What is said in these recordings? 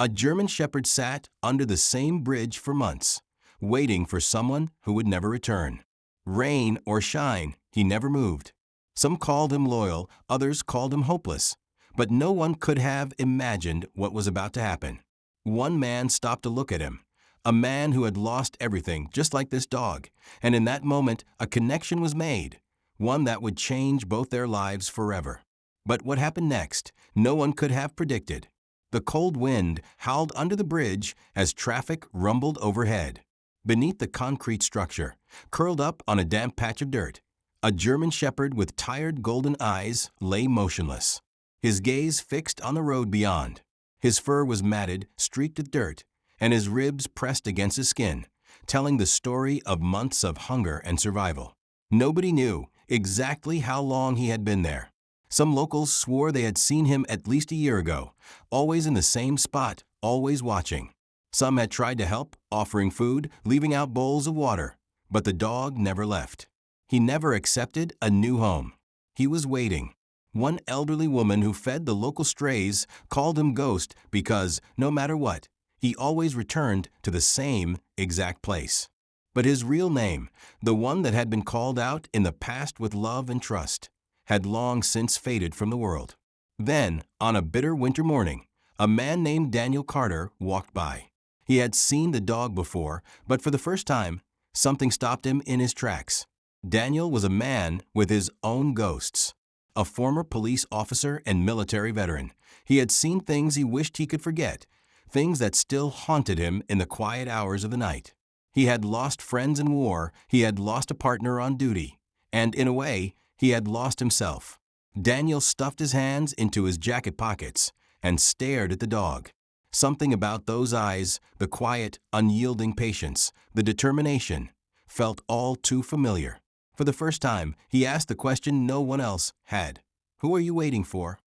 A German shepherd sat under the same bridge for months, waiting for someone who would never return. Rain or shine, he never moved. Some called him loyal, others called him hopeless, but no one could have imagined what was about to happen. One man stopped to look at him, a man who had lost everything, just like this dog, and in that moment a connection was made, one that would change both their lives forever. But what happened next, no one could have predicted. The cold wind howled under the bridge as traffic rumbled overhead. Beneath the concrete structure, curled up on a damp patch of dirt, a German shepherd with tired golden eyes lay motionless, his gaze fixed on the road beyond. His fur was matted, streaked with dirt, and his ribs pressed against his skin, telling the story of months of hunger and survival. Nobody knew exactly how long he had been there. Some locals swore they had seen him at least a year ago, always in the same spot, always watching. Some had tried to help, offering food, leaving out bowls of water, but the dog never left. He never accepted a new home. He was waiting. One elderly woman who fed the local strays called him Ghost because, no matter what, he always returned to the same exact place. But his real name, the one that had been called out in the past with love and trust, had long since faded from the world. Then, on a bitter winter morning, a man named Daniel Carter walked by. He had seen the dog before, but for the first time, something stopped him in his tracks. Daniel was a man with his own ghosts. A former police officer and military veteran, he had seen things he wished he could forget, things that still haunted him in the quiet hours of the night. He had lost friends in war, he had lost a partner on duty, and in a way, he had lost himself. Daniel stuffed his hands into his jacket pockets and stared at the dog. Something about those eyes, the quiet, unyielding patience, the determination, felt all too familiar. For the first time, he asked the question no one else had. "Who are you waiting for?"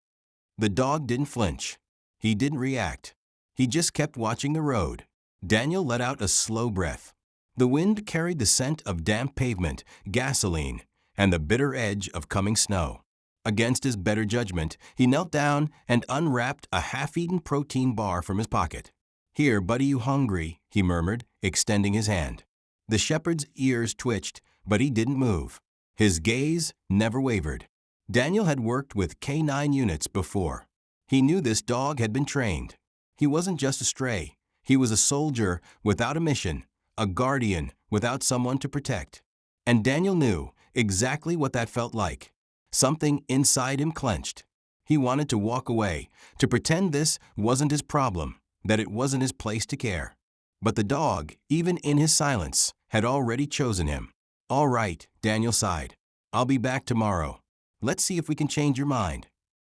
The dog didn't flinch. He didn't react. He just kept watching the road. Daniel let out a slow breath. The wind carried the scent of damp pavement, gasoline, and the bitter edge of coming snow. Against his better judgment, he knelt down and unwrapped a half-eaten protein bar from his pocket. "Here, buddy, you hungry?" he murmured, extending his hand. The shepherd's ears twitched, but he didn't move. His gaze never wavered. Daniel had worked with K9 units before. He knew this dog had been trained. He wasn't just a stray. He was a soldier without a mission, a guardian without someone to protect. And Daniel knew exactly what that felt like. Something inside him clenched. He wanted to walk away, to pretend this wasn't his problem, that it wasn't his place to care. But the dog, even in his silence, had already chosen him. "All right," Daniel sighed. "I'll be back tomorrow. Let's see if we can change your mind."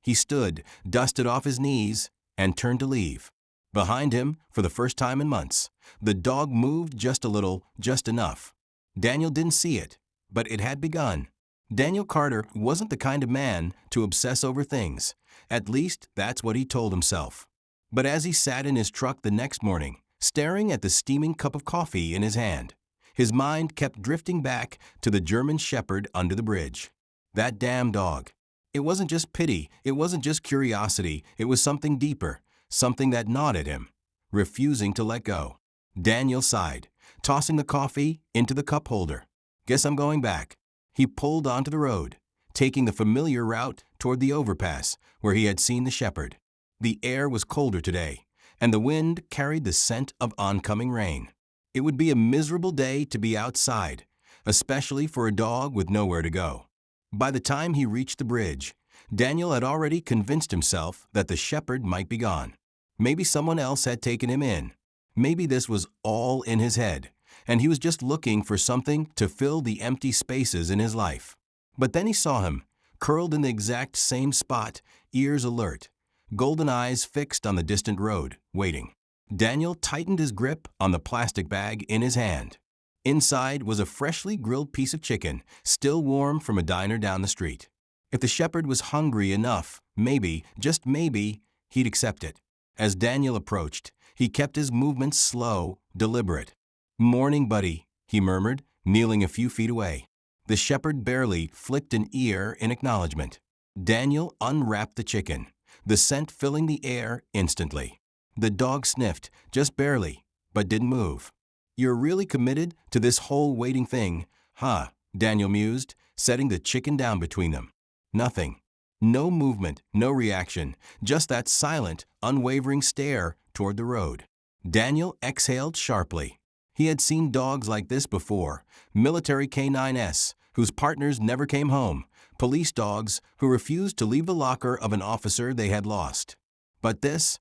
He stood, dusted off his knees, and turned to leave. Behind him, for the first time in months, the dog moved just a little, just enough. Daniel didn't see it, but it had begun. Daniel Carter wasn't the kind of man to obsess over things. At least, that's what he told himself. But as he sat in his truck the next morning, staring at the steaming cup of coffee in his hand, his mind kept drifting back to the German shepherd under the bridge. That damn dog. It wasn't just pity, it wasn't just curiosity, it was something deeper, something that gnawed at him, refusing to let go. Daniel sighed, tossing the coffee into the cup holder. "Guess I'm going back." He pulled onto the road, taking the familiar route toward the overpass where he had seen the shepherd. The air was colder today, and the wind carried the scent of oncoming rain. It would be a miserable day to be outside, especially for a dog with nowhere to go. By the time he reached the bridge, Daniel had already convinced himself that the shepherd might be gone. Maybe someone else had taken him in. Maybe this was all in his head, and he was just looking for something to fill the empty spaces in his life. But then he saw him, curled in the exact same spot, ears alert, golden eyes fixed on the distant road, waiting. Daniel tightened his grip on the plastic bag in his hand. Inside was a freshly grilled piece of chicken, still warm from a diner down the street. If the shepherd was hungry enough, maybe, just maybe, he'd accept it. As Daniel approached, he kept his movements slow, deliberate. "Morning, buddy," he murmured, kneeling a few feet away. The shepherd barely flicked an ear in acknowledgement. Daniel unwrapped the chicken, the scent filling the air instantly. The dog sniffed, just barely, but didn't move. "You're really committed to this whole waiting thing, huh?" Daniel mused, setting the chicken down between them. Nothing. No movement, no reaction, just that silent, unwavering stare toward the road. Daniel exhaled sharply. He had seen dogs like this before, military K9s, whose partners never came home, police dogs who refused to leave the locker of an officer they had lost. But this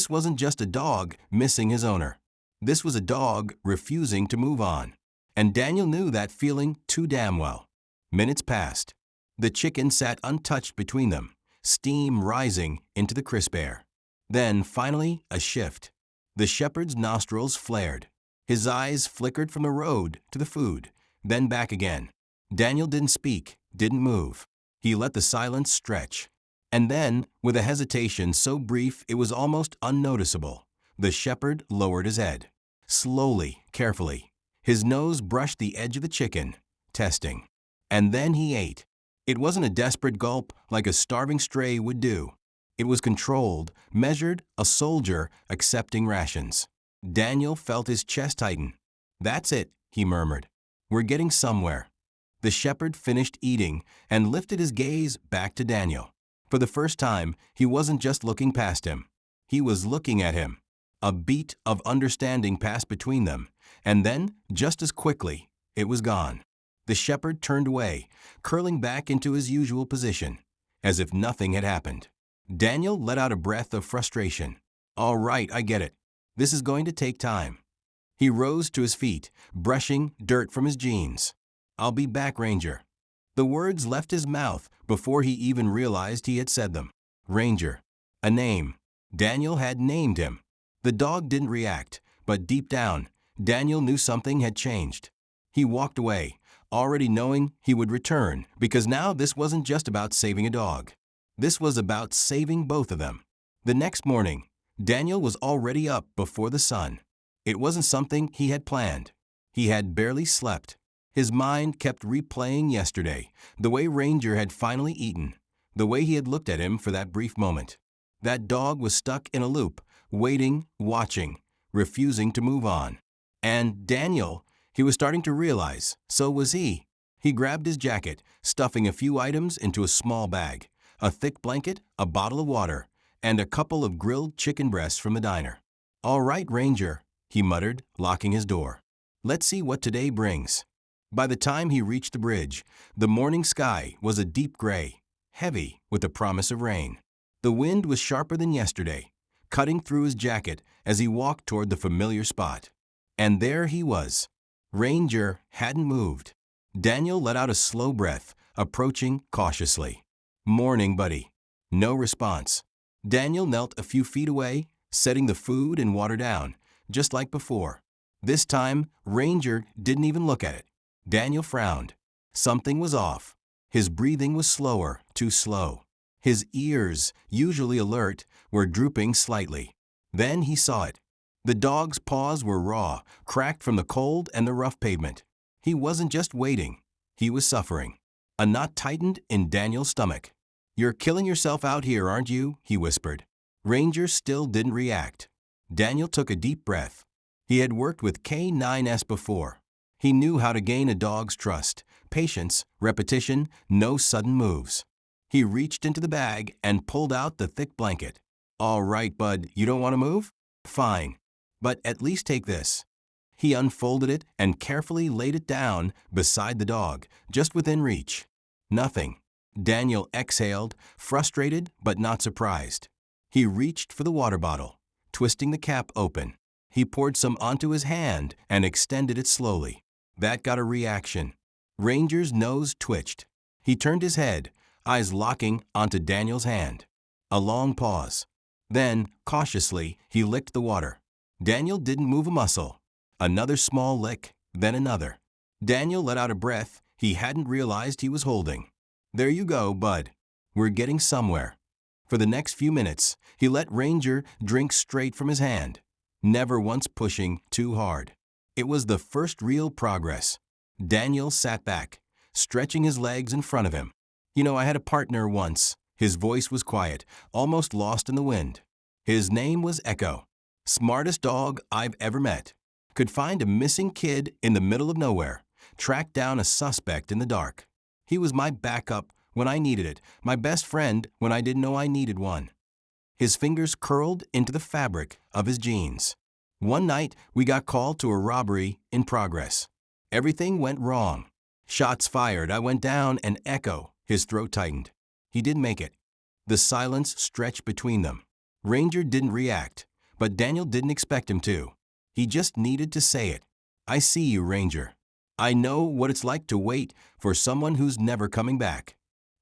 wasn't just a dog missing his owner. This was a dog refusing to move on. And Daniel knew that feeling too damn well. Minutes passed. The chicken sat untouched between them, steam rising into the crisp air. Then, finally, a shift. The shepherd's nostrils flared. His eyes flickered from the road to the food, then back again. Daniel didn't speak, didn't move. He let the silence stretch. And then, with a hesitation so brief it was almost unnoticeable, the shepherd lowered his head. Slowly, carefully. His nose brushed the edge of the chicken, testing. And then he ate. It wasn't a desperate gulp like a starving stray would do. It was controlled, measured, a soldier accepting rations. Daniel felt his chest tighten. "That's it," he murmured. "We're getting somewhere." The shepherd finished eating and lifted his gaze back to Daniel. For the first time, he wasn't just looking past him. He was looking at him. A beat of understanding passed between them, and then, just as quickly, it was gone. The shepherd turned away, curling back into his usual position, as if nothing had happened. Daniel let out a breath of frustration. "All right, I get it. This is going to take time." He rose to his feet, brushing dirt from his jeans. "I'll be back, Ranger." The words left his mouth before he even realized he had said them. Ranger. A name. Daniel had named him. The dog didn't react, but deep down, Daniel knew something had changed. He walked away, already knowing he would return, because now this wasn't just about saving a dog. This was about saving both of them. The next morning, Daniel was already up before the sun. It wasn't something he had planned. He had barely slept. His mind kept replaying yesterday, the way Ranger had finally eaten, the way he had looked at him for that brief moment. That dog was stuck in a loop, waiting, watching, refusing to move on. And Daniel, he was starting to realize, so was he. He grabbed his jacket, stuffing a few items into a small bag, a thick blanket, a bottle of water, and a couple of grilled chicken breasts from the diner. "All right, Ranger," he muttered, locking his door. "Let's see what today brings." By the time he reached the bridge, the morning sky was a deep gray, heavy with the promise of rain. The wind was sharper than yesterday, cutting through his jacket as he walked toward the familiar spot. And there he was. Ranger hadn't moved. Daniel let out a slow breath, approaching cautiously. "Morning, buddy." No response. Daniel knelt a few feet away, setting the food and water down, just like before. This time, Ranger didn't even look at it. Daniel frowned. Something was off. His breathing was slower, too slow. His ears, usually alert, were drooping slightly. Then he saw it. The dog's paws were raw, cracked from the cold and the rough pavement. He wasn't just waiting. He was suffering. A knot tightened in Daniel's stomach. "You're killing yourself out here, aren't you?" he whispered. Ranger still didn't react. Daniel took a deep breath. He had worked with K9s before. He knew how to gain a dog's trust, patience, repetition, no sudden moves. He reached into the bag and pulled out the thick blanket. "All right, bud, you don't want to move? Fine. But at least take this." He unfolded it and carefully laid it down beside the dog, just within reach. Nothing. Daniel exhaled, frustrated but not surprised. He reached for the water bottle, twisting the cap open. He poured some onto his hand and extended it slowly. That got a reaction. Ranger's nose twitched. He turned his head, eyes locking onto Daniel's hand. A long pause. Then, cautiously, he licked the water. Daniel didn't move a muscle. Another small lick, then another. Daniel let out a breath he hadn't realized he was holding. "There you go, bud. We're getting somewhere." For the next few minutes, he let Ranger drink straight from his hand, never once pushing too hard. It was the first real progress. Daniel sat back, stretching his legs in front of him. "You know, I had a partner once." His voice was quiet, almost lost in the wind. His name was Echo. Smartest dog I've ever met. Could find a missing kid in the middle of nowhere. Track down a suspect in the dark. He was my backup when I needed it, my best friend when I didn't know I needed one. His fingers curled into the fabric of his jeans. One night, we got called to a robbery in progress. Everything went wrong. Shots fired, I went down an echo. His throat tightened. He didn't make it. The silence stretched between them. Ranger didn't react, but Daniel didn't expect him to. He just needed to say it. I see you, Ranger. I know what it's like to wait for someone who's never coming back.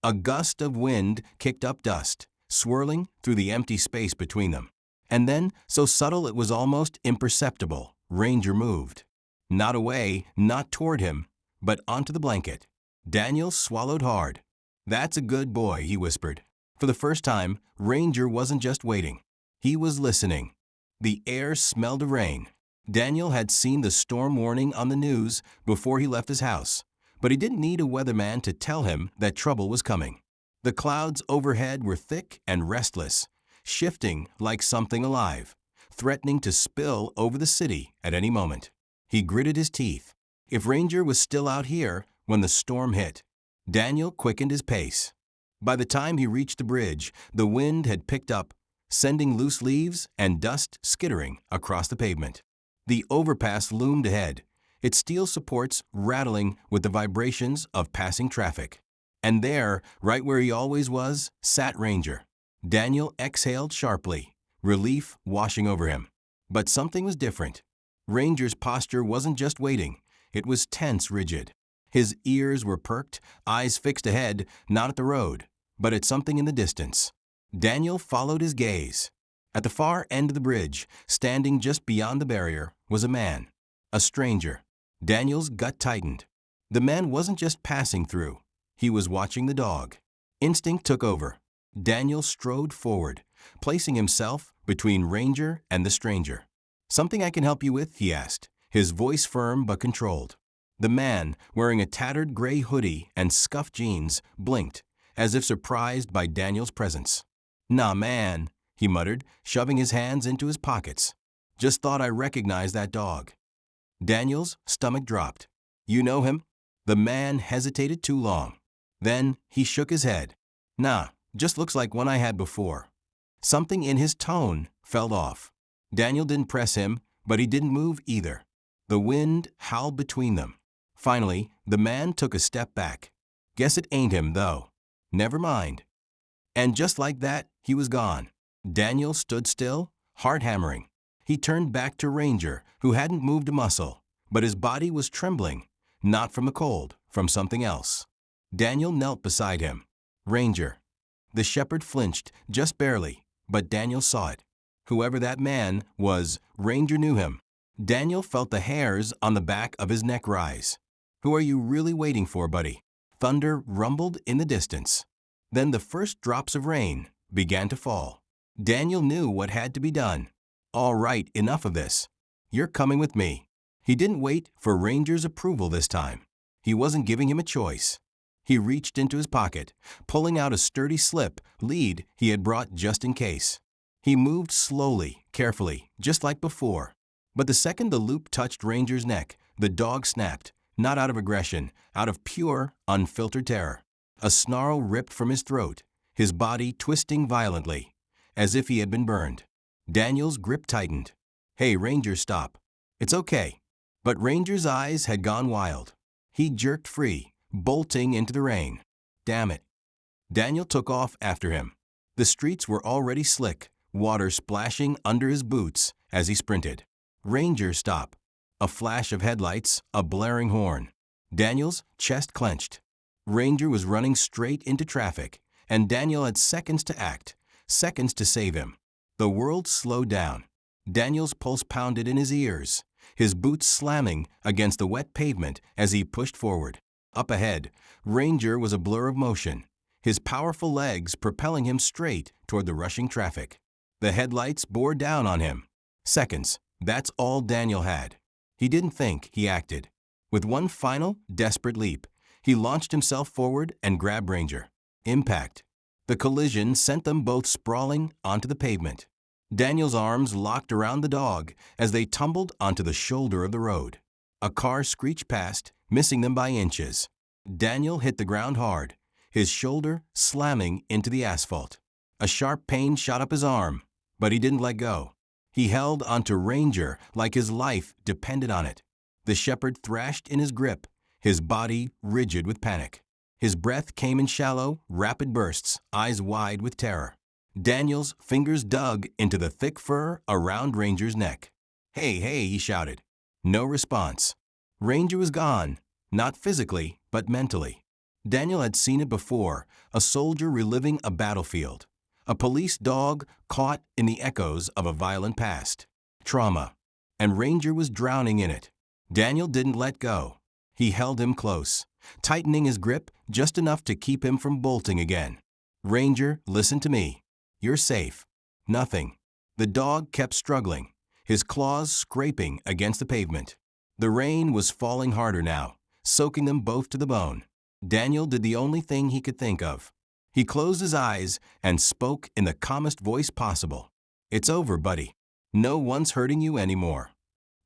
A gust of wind kicked up dust, swirling through the empty space between them. And then, so subtle it was almost imperceptible, Ranger moved. Not away, not toward him, but onto the blanket. Daniel swallowed hard. "That's a good boy," he whispered. For the first time, Ranger wasn't just waiting. He was listening. The air smelled of rain. Daniel had seen the storm warning on the news before he left his house, but he didn't need a weatherman to tell him that trouble was coming. The clouds overhead were thick and restless, shifting like something alive, threatening to spill over the city at any moment. He gritted his teeth. If Ranger was still out here when the storm hit, Daniel quickened his pace. By the time he reached the bridge, the wind had picked up, sending loose leaves and dust skittering across the pavement. The overpass loomed ahead, its steel supports rattling with the vibrations of passing traffic. And there, right where he always was, sat Ranger. Daniel exhaled sharply, relief washing over him. But something was different. Ranger's posture wasn't just waiting, it was tense, rigid. His ears were perked, eyes fixed ahead, not at the road, but at something in the distance. Daniel followed his gaze. At the far end of the bridge, standing just beyond the barrier, was a man. A stranger. Daniel's gut tightened. The man wasn't just passing through. He was watching the dog. Instinct took over. Daniel strode forward, placing himself between Ranger and the stranger. "Something I can help you with?" he asked, his voice firm but controlled. The man, wearing a tattered gray hoodie and scuffed jeans, blinked, as if surprised by Daniel's presence. "Nah, man," he muttered, shoving his hands into his pockets. "Just thought I recognized that dog." Daniel's stomach dropped. "You know him?" The man hesitated too long. Then he shook his head. "Nah, just looks like one I had before." Something in his tone felt off. Daniel didn't press him, but he didn't move either. The wind howled between them. Finally, the man took a step back. "Guess it ain't him, though." "Never mind." And just like that, he was gone. Daniel stood still, heart hammering. He turned back to Ranger, who hadn't moved a muscle, but his body was trembling, not from the cold, from something else. Daniel knelt beside him. "Ranger." The shepherd flinched, just barely, but Daniel saw it. Whoever that man was, Ranger knew him. Daniel felt the hairs on the back of his neck rise. "Who are you really waiting for, buddy?" Thunder rumbled in the distance. Then the first drops of rain began to fall. Daniel knew what had to be done. "All right, enough of this. You're coming with me." He didn't wait for Ranger's approval this time. He wasn't giving him a choice. He reached into his pocket, pulling out a sturdy slip lead he had brought just in case. He moved slowly, carefully, just like before. But the second the loop touched Ranger's neck, the dog snapped, not out of aggression, out of pure, unfiltered terror. A snarl ripped from his throat, his body twisting violently, as if he had been burned. Daniel's grip tightened. "Hey, Ranger, stop." "It's okay." But Ranger's eyes had gone wild. He jerked free, bolting into the rain. "Damn it." Daniel took off after him. The streets were already slick, water splashing under his boots as he sprinted. "Ranger, stop." A flash of headlights, a blaring horn. Daniel's chest clenched. Ranger was running straight into traffic, and Daniel had seconds to act, seconds to save him. The world slowed down. Daniel's pulse pounded in his ears, his boots slamming against the wet pavement as he pushed forward. Up ahead, Ranger was a blur of motion, his powerful legs propelling him straight toward the rushing traffic. The headlights bore down on him. Seconds, that's all Daniel had. He didn't think, he acted. With one final, desperate leap, he launched himself forward and grabbed Ranger. Impact. The collision sent them both sprawling onto the pavement. Daniel's arms locked around the dog as they tumbled onto the shoulder of the road. A car screeched past, missing them by inches. Daniel hit the ground hard, his shoulder slamming into the asphalt. A sharp pain shot up his arm, but he didn't let go. He held onto Ranger like his life depended on it. The shepherd thrashed in his grip, his body rigid with panic. His breath came in shallow, rapid bursts, eyes wide with terror. Daniel's fingers dug into the thick fur around Ranger's neck. "Hey, hey," he shouted. No response. Ranger was gone, not physically, but mentally. Daniel had seen it before, a soldier reliving a battlefield. A police dog caught in the echoes of a violent past. Trauma. And Ranger was drowning in it. Daniel didn't let go. He held him close, tightening his grip just enough to keep him from bolting again. "Ranger, listen to me. You're safe." Nothing. The dog kept struggling, his claws scraping against the pavement. The rain was falling harder now, soaking them both to the bone. Daniel did the only thing he could think of. He closed his eyes and spoke in the calmest voice possible. "It's over, buddy. No one's hurting you anymore."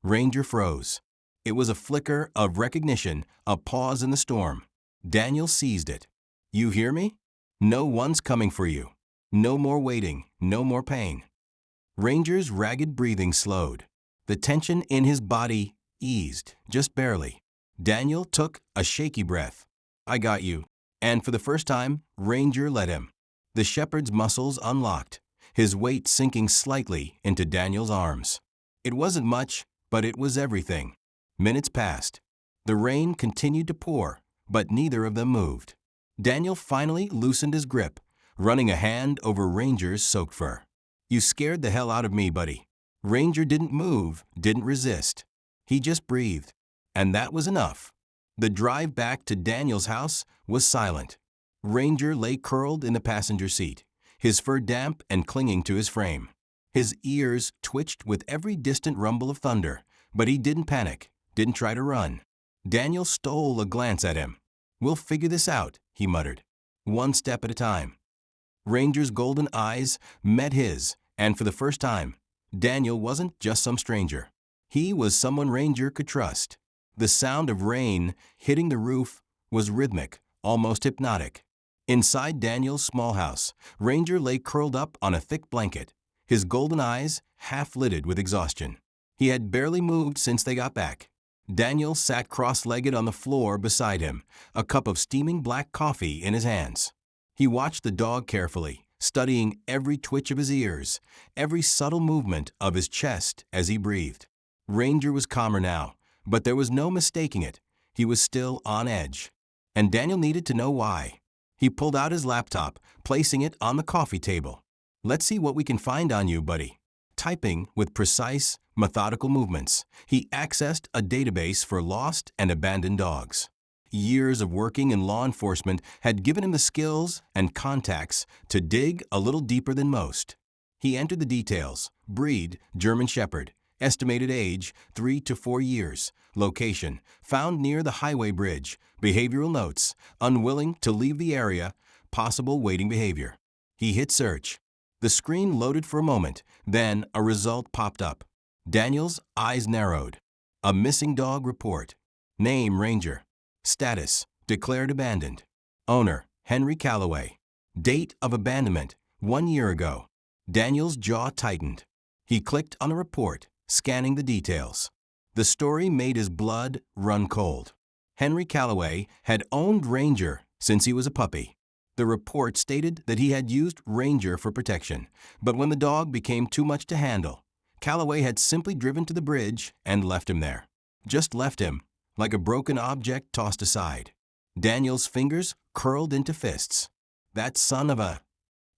Ranger froze. It was a flicker of recognition, a pause in the storm. Daniel seized it. "You hear me? No one's coming for you. No more waiting, no more pain." Ranger's ragged breathing slowed. The tension in his body eased, just barely. Daniel took a shaky breath. "I got you." And for the first time, Ranger let him. The shepherd's muscles unlocked, his weight sinking slightly into Daniel's arms. It wasn't much, but it was everything. Minutes passed. The rain continued to pour, but neither of them moved. Daniel finally loosened his grip, running a hand over Ranger's soaked fur. "You scared the hell out of me, buddy." Ranger didn't move, didn't resist. He just breathed. And that was enough. The drive back to Daniel's house was silent. Ranger lay curled in the passenger seat, his fur damp and clinging to his frame. His ears twitched with every distant rumble of thunder, but he didn't panic, didn't try to run. Daniel stole a glance at him. "We'll figure this out," he muttered. "One step at a time." Ranger's golden eyes met his, and for the first time, Daniel wasn't just some stranger. He was someone Ranger could trust. The sound of rain hitting the roof was rhythmic, almost hypnotic. Inside Daniel's small house, Ranger lay curled up on a thick blanket, his golden eyes half-lidded with exhaustion. He had barely moved since they got back. Daniel sat cross-legged on the floor beside him, a cup of steaming black coffee in his hands. He watched the dog carefully, studying every twitch of his ears, every subtle movement of his chest as he breathed. Ranger was calmer now, but there was no mistaking it. He was still on edge. And Daniel needed to know why. He pulled out his laptop, placing it on the coffee table. "Let's see what we can find on you, buddy." Typing with precise, methodical movements, he accessed a database for lost and abandoned dogs. Years of working in law enforcement had given him the skills and contacts to dig a little deeper than most. He entered the details: breed, German Shepherd, estimated age, 3 to 4 years, location, found near the highway bridge, behavioral notes, unwilling to leave the area, possible waiting behavior. He hit search. The screen loaded for a moment, then a result popped up. Daniel's eyes narrowed. A missing dog report. Name, Ranger. Status, declared abandoned. Owner, Henry Calloway. Date of abandonment, 1 year ago. Daniel's jaw tightened. He clicked on the report, scanning the details. The story made his blood run cold. Henry Calloway had owned Ranger since he was a puppy. The report stated that he had used Ranger for protection, but when the dog became too much to handle, Calloway had simply driven to the bridge and left him there. Just left him, like a broken object tossed aside. Daniel's fingers curled into fists. That son of a...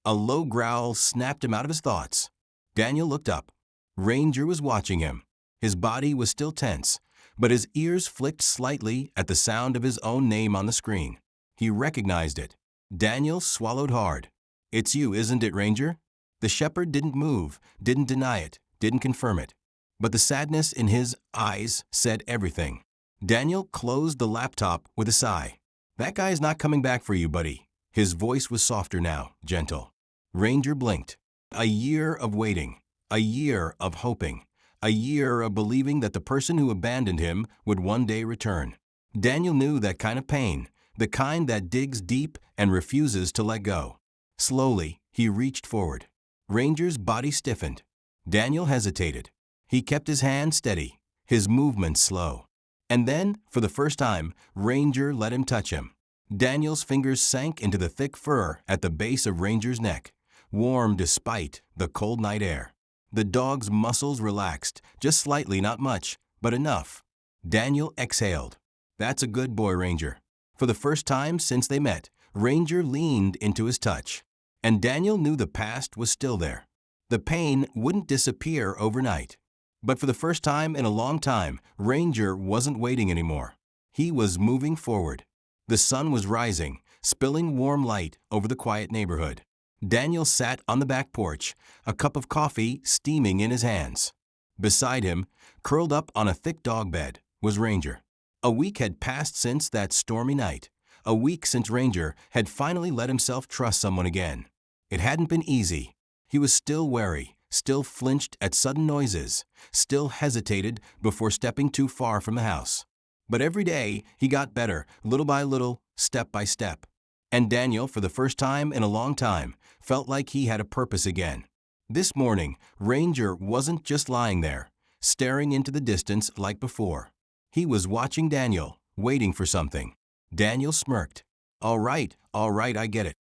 A low growl snapped him out of his thoughts. Daniel looked up. Ranger was watching him. His body was still tense, but his ears flicked slightly at the sound of his own name on the screen. He recognized it. Daniel swallowed hard. "It's you, isn't it, Ranger?" The shepherd didn't move, didn't deny it, didn't confirm it. But the sadness in his eyes said everything. Daniel closed the laptop with a sigh. "That guy's not coming back for you, buddy." His voice was softer now, gentle. Ranger blinked. A year of waiting. A year of hoping. A year of believing that the person who abandoned him would one day return. Daniel knew that kind of pain, the kind that digs deep and refuses to let go. Slowly, he reached forward. Ranger's body stiffened. Daniel hesitated. He kept his hand steady, his movements slow. And then, for the first time, Ranger let him touch him. Daniel's fingers sank into the thick fur at the base of Ranger's neck, warm despite the cold night air. The dog's muscles relaxed, just slightly, not much, but enough. Daniel exhaled. That's a good boy, Ranger. For the first time since they met, Ranger leaned into his touch. And Daniel knew the past was still there. The pain wouldn't disappear overnight. But for the first time in a long time, Ranger wasn't waiting anymore. He was moving forward. The sun was rising, spilling warm light over the quiet neighborhood. Daniel sat on the back porch, a cup of coffee steaming in his hands. Beside him, curled up on a thick dog bed, was Ranger. A week had passed since that stormy night. A week since Ranger had finally let himself trust someone again. It hadn't been easy. He was still wary, still flinched at sudden noises, still hesitated before stepping too far from the house. But every day he got better, little by little, step by step. And Daniel, for the first time in a long time, felt like he had a purpose again. This morning, Ranger wasn't just lying there, staring into the distance like before. He was watching Daniel, waiting for something. Daniel smirked. All right, I get it.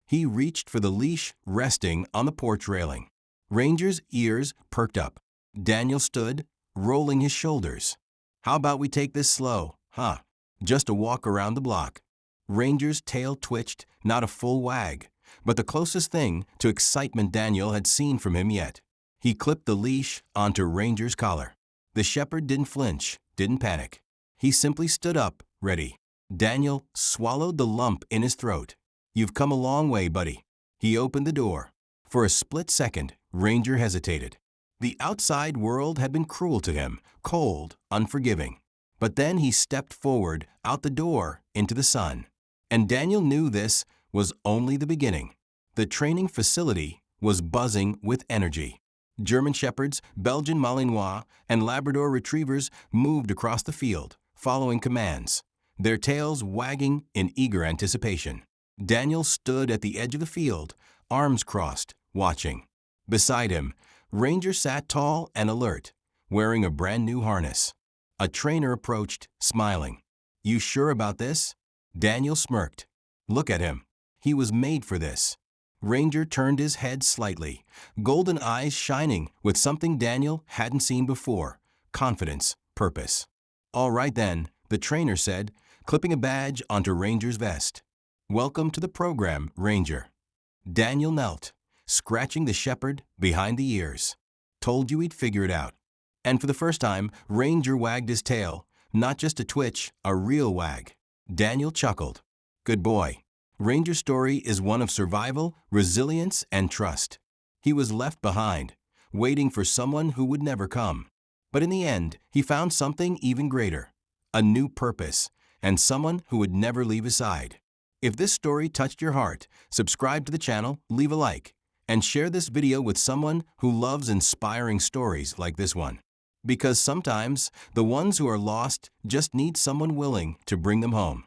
He reached for the leash resting on the porch railing. Ranger's ears perked up. Daniel stood, rolling his shoulders. How about we take this slow, huh? Just a walk around the block. Ranger's tail twitched, not a full wag, but the closest thing to excitement Daniel had seen from him yet. He clipped the leash onto Ranger's collar. The shepherd didn't flinch, didn't panic. He simply stood up, ready. Daniel swallowed the lump in his throat. You've come a long way, buddy. He opened the door. For a split second, Ranger hesitated. The outside world had been cruel to him, cold, unforgiving. But then he stepped forward, out the door, into the sun. And Daniel knew this was only the beginning. The training facility was buzzing with energy. German Shepherds, Belgian Malinois, and Labrador Retrievers moved across the field, following commands, their tails wagging in eager anticipation. Daniel stood at the edge of the field, arms crossed, watching. Beside him, Ranger sat tall and alert, wearing a brand new harness. A trainer approached, smiling. You sure about this? Daniel smirked. Look at him. He was made for this. Ranger turned his head slightly, golden eyes shining with something Daniel hadn't seen before, confidence, purpose. All right then, the trainer said, clipping a badge onto Ranger's vest. Welcome to the program, Ranger. Daniel knelt, scratching the shepherd behind the ears. Told you he'd figure it out. And for the first time, Ranger wagged his tail, not just a twitch, a real wag. Daniel chuckled. Good boy. Ranger's story is one of survival, resilience, and trust. He was left behind, waiting for someone who would never come. But in the end, he found something even greater, a new purpose, and someone who would never leave his side. If this story touched your heart, subscribe to the channel, leave a like, and share this video with someone who loves inspiring stories like this one. Because sometimes, the ones who are lost just need someone willing to bring them home.